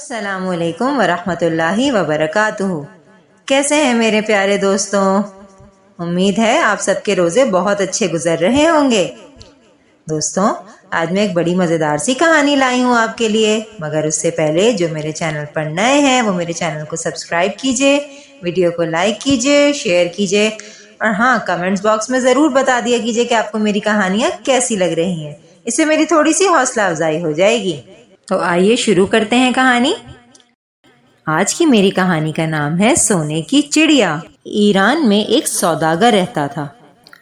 السلام علیکم ورحمۃ اللہ وبرکاتہ۔ کیسے ہیں میرے پیارے دوستوں؟ امید ہے آپ سب کے روزے بہت اچھے گزر رہے ہوں گے۔ دوستوں، آج میں ایک بڑی مزیدار سی کہانی لائی ہوں آپ کے لیے، مگر اس سے پہلے جو میرے چینل پر نئے ہیں وہ میرے چینل کو سبسکرائب کیجئے، ویڈیو کو لائک کیجئے، شیئر کیجئے، اور ہاں، کمنٹس باکس میں ضرور بتا دیا کیجئے کہ آپ کو میری کہانیاں کیسی لگ رہی ہیں۔ اس سے میری تھوڑی سی حوصلہ افزائی ہو جائے گی۔ تو آئیے شروع کرتے ہیں کہانی۔ آج کی میری کہانی کا نام ہے سونے کی چڑیا۔ ایران میں ایک سوداگر رہتا تھا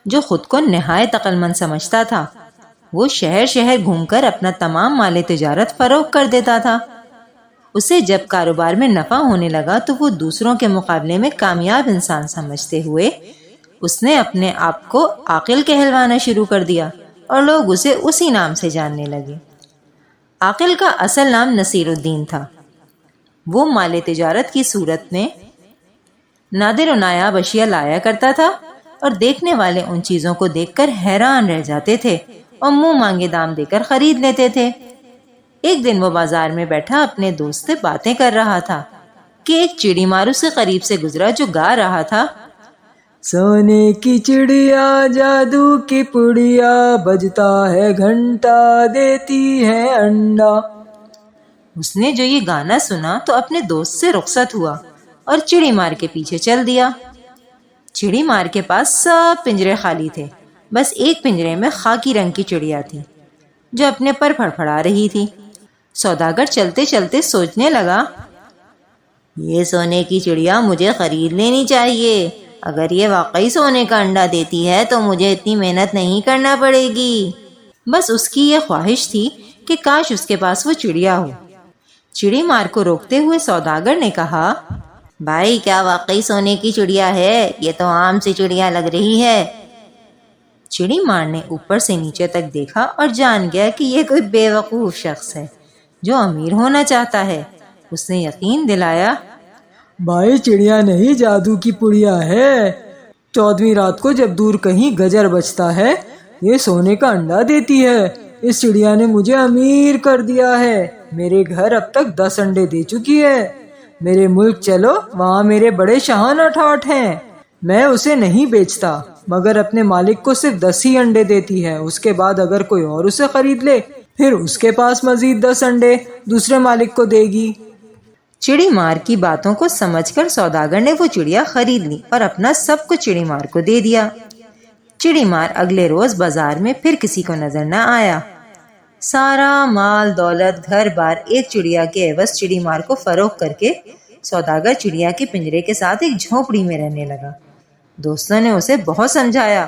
جو خود کو نہایت عقل مند سمجھتا تھا۔ وہ شہر شہر گھوم کر اپنا تمام مال تجارت فروخت کر دیتا تھا۔ اسے جب کاروبار میں نفع ہونے لگا تو وہ دوسروں کے مقابلے میں کامیاب انسان سمجھتے ہوئے اس نے اپنے آپ کو عاقل کہلوانا شروع کر دیا اور لوگ اسے اسی نام سے جاننے لگے۔ عاقل کا اصل نام نصیر الدین تھا۔ وہ مال تجارت کی صورت میں نادر و نایاب اشیاء لایا کرتا تھا اور دیکھنے والے ان چیزوں کو دیکھ کر حیران رہ جاتے تھے اور منہ مانگے دام دے کر خرید لیتے تھے۔ ایک دن وہ بازار میں بیٹھا اپنے دوست سے باتیں کر رہا تھا کہ ایک چڑی مار اس کے قریب سے گزرا جو گا رہا تھا، سونے کی چڑیا جادو کی پڑیا، بجتا ہے گھنٹا دیتی ہے انڈا۔ اس نے جو یہ گانا سنا تو اپنے دوست سے رخصت ہوا اور چڑی مار کے پیچھے چل دیا۔ چڑی مار کے پاس سب پنجرے خالی تھے، بس ایک پنجرے میں خاکی رنگ کی چڑیا تھی جو اپنے پر پھڑپھڑا رہی تھی۔ سوداگر چلتے چلتے سوچنے لگا، یہ سونے کی چڑیا مجھے خرید لینی چاہیے۔ اگر یہ واقعی سونے کا انڈا دیتی ہے تو مجھے اتنی محنت نہیں کرنا پڑے گی۔ بس اس کی یہ خواہش تھی کہ کاش اس کے پاس وہ چڑیا ہو۔ چڑی مار کو روکتے ہوئے سوداگر نے کہا، بھائی، کیا واقعی سونے کی چڑیا ہے؟ یہ تو عام سی چڑیا لگ رہی ہے۔ چڑی مار نے اوپر سے نیچے تک دیکھا اور جان گیا کہ یہ کوئی بے وقوف شخص ہے جو امیر ہونا چاہتا ہے۔ اس نے یقین دلایا، بھائی، چڑیا نہیں، جادو کی پڑیا ہے۔ 14ویں رات کو جب دور کہیں گجر بجتا ہے یہ سونے کا انڈا دیتی ہے۔ اس چڑیا نے مجھے امیر کر دیا ہے۔ میرے گھر اب تک 10 انڈے دے چکی ہے۔ میرے ملک چلو، وہاں میرے بڑے شہانہ ٹھاٹھ ہیں۔ میں اسے نہیں بیچتا مگر اپنے مالک کو صرف 10 ہی انڈے دیتی ہے۔ اس کے بعد اگر کوئی اور اسے خرید لے پھر اس کے پاس مزید 10 انڈے دوسرے مالک کو دے گی۔ چڑی مار کی باتوں کو سمجھ کر سوداگر نے وہ چڑیا خرید لی اور اپنا سب کچھ چڑی مار کو دے دیا۔ چڑی مار اگلے روز بازار میں پھر کسی کو نظر نہ آیا۔ سارا مال دولت گھر بار ایک چڑیا کے عوض چڑی مار کو فروخت کر کے سوداگر چڑیا کے پنجرے کے ساتھ ایک جھونپڑی میں رہنے لگا۔ دوستوں نے اسے بہت سمجھایا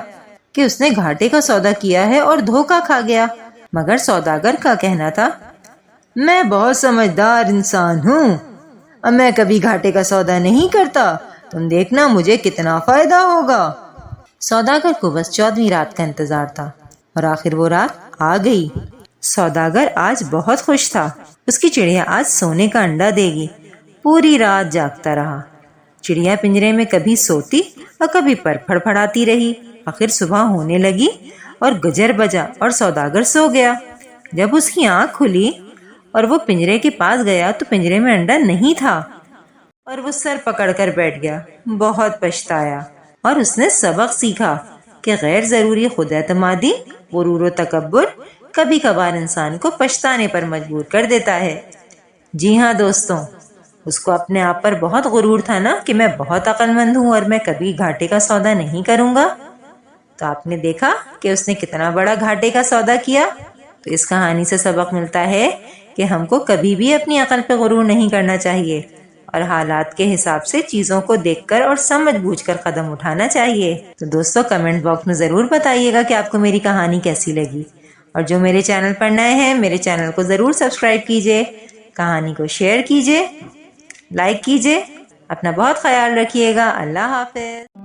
کہ اس نے گھاٹے کا سودا کیا ہے اور دھوکہ کھا گیا، مگر سوداگر کا کہنا تھا، میں بہت سمجھدار انسان ہوں اور میں کبھی گھاٹے کا سودا نہیں کرتا، تم دیکھنا مجھے کتنا فائدہ ہوگا۔ سوداگر کو بس 14ویں رات کا انتظار تھا اور آخر وہ رات آ گئی۔ سوداگر آج بہت خوش تھا، اس کی چڑیا آج سونے کا انڈا دے گی۔ پوری رات جاگتا رہا۔ چڑیا پنجرے میں کبھی سوتی اور کبھی پر پھڑپھڑاتی رہی۔ آخر صبح ہونے لگی اور گجر بجا اور سوداگر سو گیا۔ جب اس کی آنکھ کھلی اور وہ پنجرے کے پاس گیا تو پنجرے میں انڈا نہیں تھا اور وہ سر پکڑ کر بیٹھ گیا۔ بہت پچھتایا اور اس نے سبق سیکھا کہ غیر ضروری خود اعتمادی، غرور و تکبر کبھی کبھار انسان کو پچھتانے پر مجبور کر دیتا ہے۔ جی ہاں دوستوں، اس کو اپنے آپ پر بہت غرور تھا نا کہ میں بہت عقل مند ہوں اور میں کبھی گھاٹے کا سودا نہیں کروں گا۔ تو آپ نے دیکھا کہ اس نے کتنا بڑا گھاٹے کا سودا کیا۔ تو اس کہانی سے سبق ملتا ہے کہ ہم کو کبھی بھی اپنی عقل پہ غرور نہیں کرنا چاہیے اور حالات کے حساب سے چیزوں کو دیکھ کر اور سمجھ بوجھ کر قدم اٹھانا چاہیے۔ تو دوستوں، کمنٹ باکس میں ضرور بتائیے گا کہ آپ کو میری کہانی کیسی لگی، اور جو میرے چینل پر نئے ہیں میرے چینل کو ضرور سبسکرائب کیجئے، کہانی کو شیئر کیجئے، لائک کیجئے۔ اپنا بہت خیال رکھیے گا۔ اللہ حافظ۔